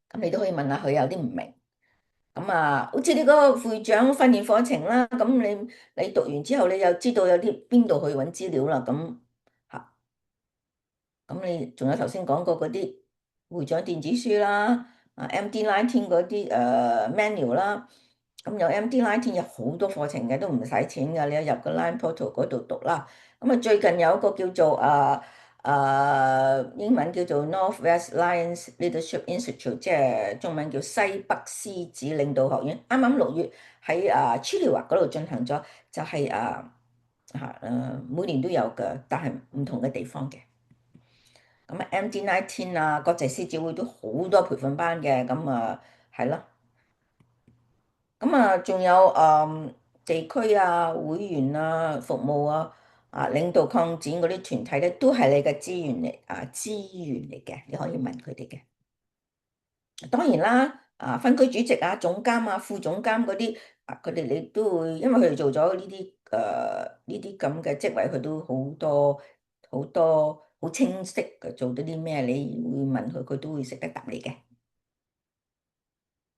咁你都可以問下佢有啲唔明。咁好似你嗰個會長訓練課程啦，咁你讀完之後，你又知道有啲邊度去揾資料啦，咁你仲有頭先講過嗰啲會長電子書啦，MD19嗰啲manual 啦，咁有 MD19有好多課程嘅，都唔使錢㗎，你一入個 Line Portal 嗰度讀啦。咁最近有一個叫做英文叫做 Northwest Lions Leadership Institute，即係中文叫西北獅子領導學院，啱啱6月喺Chilliwack 嗰度進行咗，就係每年都有嘅，但係唔同嘅地方嘅。咁MD19國際獅子會都好多培訓班嘅，咁係咯。咁仲有地區會員服務領導抗戰嗰啲團體咧，都係你嘅資源嚟嘅，你可以問佢哋嘅。當然啦，分區主席總監副總監嗰啲佢哋你都會，因為佢哋做咗呢啲咁嘅職位，佢都好多好多好清晰嘅做咗啲咩，你會問佢，佢都會識得答你嘅。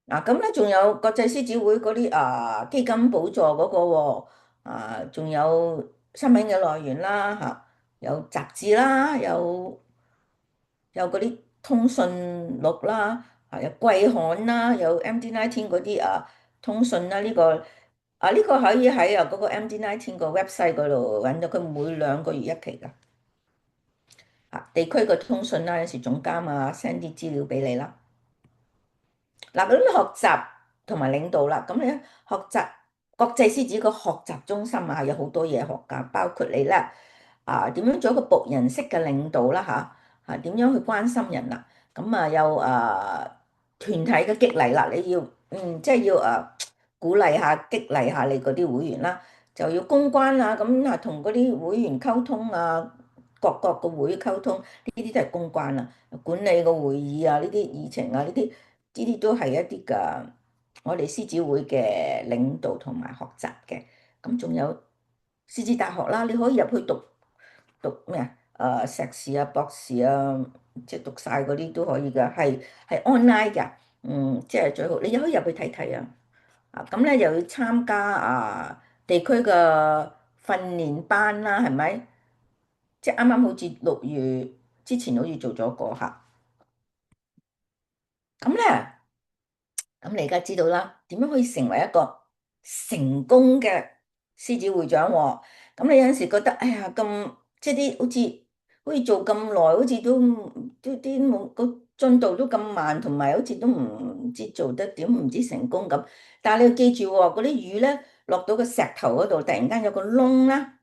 咁咧仲有國際獅子會嗰啲基金補助嗰個喎，仲有新聞嘅來源啦有雜誌啦，有嗰啲通訊錄啦，有季刊啦，有 MD19嗰啲通訊啦，呢個可以喺嗰個 MD19個 website 嗰度揾到，佢每2個月一期㗎。地區嘅通訊啦，有時總監send 啲資料俾你啦。嗱，嗰啲學習同埋領導啦，咁你學習國際獅子個學習中心有好多嘢學㗎，包括你咧點樣做一個僕人式嘅領導啦點樣去關心人啦，咁有團體嘅激勵啦，你要即係要鼓勵下、激勵下你嗰啲會員啦，就要公關咁同嗰啲會員溝通各個會溝通，呢啲都係公關管理個會議呢啲議程呢啲都係一啲嘅，我哋獅子會嘅領導同埋學習嘅。咁仲有獅子大學啦，你可以入去讀咩碩士啊、博士啊，即係讀晒嗰啲都可以㗎，係 online 㗎，即係最好，你可以入去睇睇啊。咁咧又要參加地區嘅訓練班啦，係咪？即係啱啱好似6月之前好似做咗個嚇，咁咧。咁你而家知道啦，點樣可以成為一個成功嘅獅子會長喎？咁你有陣時覺得，哎呀，咁即係啲好似做咁耐，好似都冇個進度都咁慢，同埋好似都唔知做得點，唔知成功咁。但係你要記住喎，嗰啲雨咧落到個石頭嗰度，突然間有個窿啦，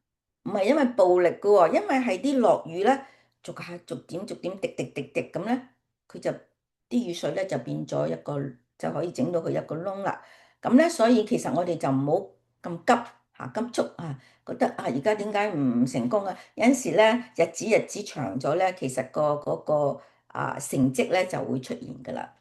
唔係因為暴力嘅喎，因為係啲落雨咧，逐點滴滴滴滴咁咧，佢就啲雨水咧就變咗一個。就可以整到佢一個窿啦。咁咧，所以其實我哋就唔好咁急急促覺得而家點解唔成功啊？有陣時咧，日子長咗咧，其實嗰個成績咧就會出現噶啦。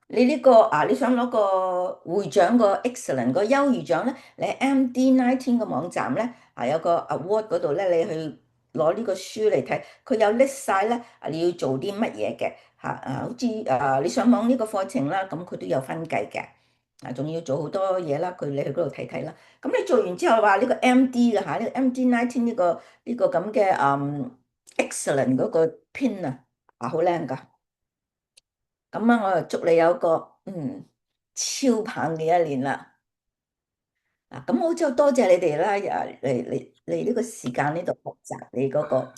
你呢個你想攞個會長個 excellent 個優異獎咧，你喺 MD19個網站咧有個 award 嗰度咧，你去攞呢個書嚟睇，佢有 list 晒咧你要做啲乜嘢嘅好似你上網呢個課程啦，咁佢都有分計嘅仲要做好多嘢啦，你去嗰度睇睇啦。咁你做完之後話呢個 MD 嘅呢個 MD19呢個咁嘅excellent 嗰個 pin 好靚噶。咁我就祝你有個超棒嘅一年啦！咁我就多謝你哋啦，嚟呢個時間呢度學習你嗰個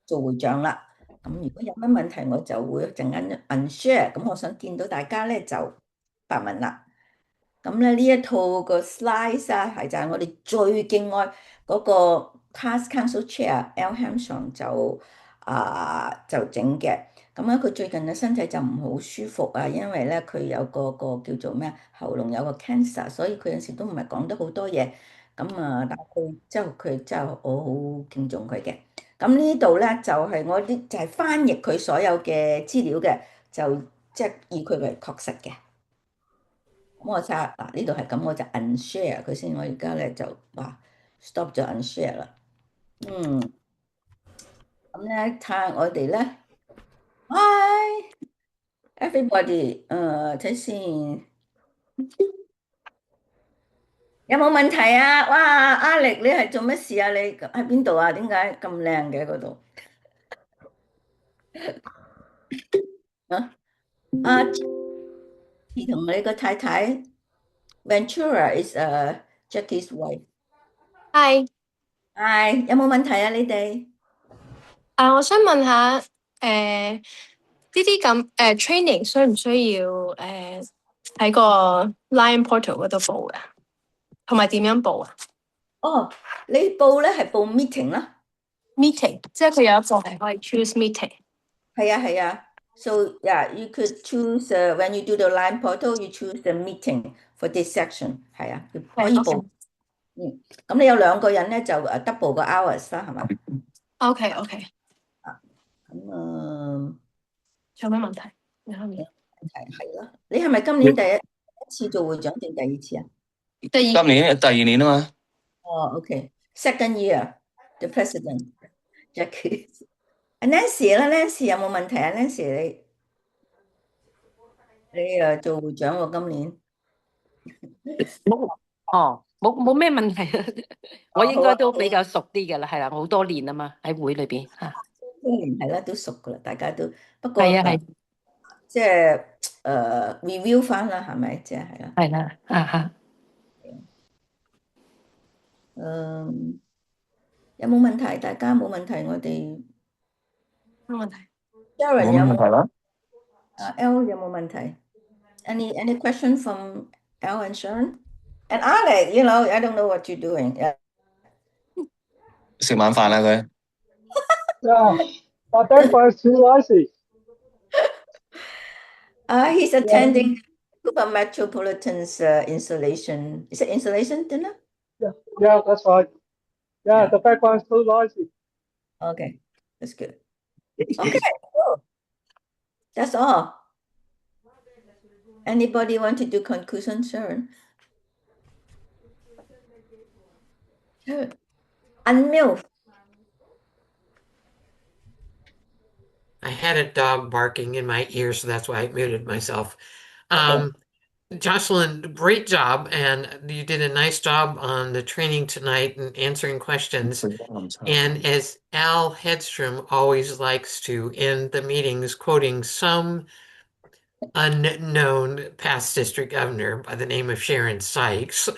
做會長啦。咁如果有乜問題，我就會陣間 unshare。咁我想見到大家咧就發問啦。咁咧呢一套個 slides 係就係我哋最敬愛嗰個 Task Council Chair Al Hampson 就整嘅。咁咧佢最近嘅身體就唔好舒服因為咧佢有個叫做咩喉嚨有個 cancer，所以佢有時都唔係講得好多嘢。咁但係佢真係我好敬重佢嘅。咁呢度咧就係我啲就係翻譯佢所有嘅資料嘅，就即係以佢為確實嘅。咁我查呢度係咁，我就 unshare 佢先。我而家咧就stop 咗 unshare 啦。咁咧睇下我哋咧，Hi everybody，睇先有冇問題啊？哇，阿力你係做乜事啊？你喺邊度啊？點解咁靚嘅嗰度啊？阿同你個太太 Ventura is Jackie's wife。係，係有冇問題啊？你哋？我想問下，呢啲咁training 需唔需要喺個 Line Portal 嗰度報嘅？同埋點樣報啊哦，你報咧係報 meeting 啦。？Meeting，即係佢有一個係可以 choose meeting。係啊。So yeah, you could choose when you do the line portal, you choose the meeting for this section。係啊，可以報。咁你有2個人咧就double 個 hours 啦，係嘛？OK，OK。咁仲有咩問題？你可以。係啦。你係咪今年第一次做會長定第2次啊？今年第2年啊嘛。OK，second year the president Jackie。Nancy 啦，Nancy 有冇問題啊？Nancy 你做會長喎，今年。冇咩問題我應好啊，該都比較熟啲嘅啦，係啦，好多年啊嘛，喺會裏邊吓。多年係啦，都熟噶啦，大家都。不過係啊係，即係review 翻啦，係咪？即係啦。係啦吓。有冇問題？大家冇問題，我哋冇問題。 Sharon 有冇？問題啦。L 有冇問題？Any question from L and Sharon and Alex? I don't know what you're doing. 食晚飯啦佢。But that was too noisy. He's attending Cooper Metropolitan's installation. Is it installation dinner? Yeah, that's right. Yeah, the background's too noisy. Okay, that's good. Okay, cool. That's all. Anybody want to do conclusion, Sharon? Sharon. unmute. I had a dog barking in my ear, so that's why I muted myself. Okay. Jocelyn, great job, and you did a nice job on the training tonight and answering questions. And as Al Hedstrom always likes to end the meetings quoting some unknown past district governor by the name of Sharon Sykes.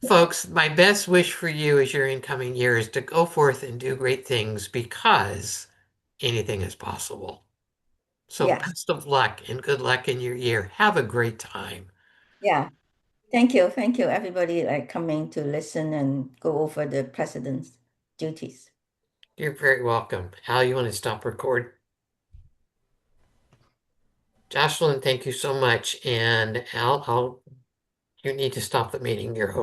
Folks, my best wish for you as your incoming year is to go forth and do great things because anything is possible. So Yes. best of luck and good luck in your year. Have a great time. Yeah. Thank you. Thank you, everybody, like coming to listen and go over the president's duties. You're very welcome. Al, you want to stop record? Jocelyn, thank you so much. And Al, you need to stop the meeting. Your host.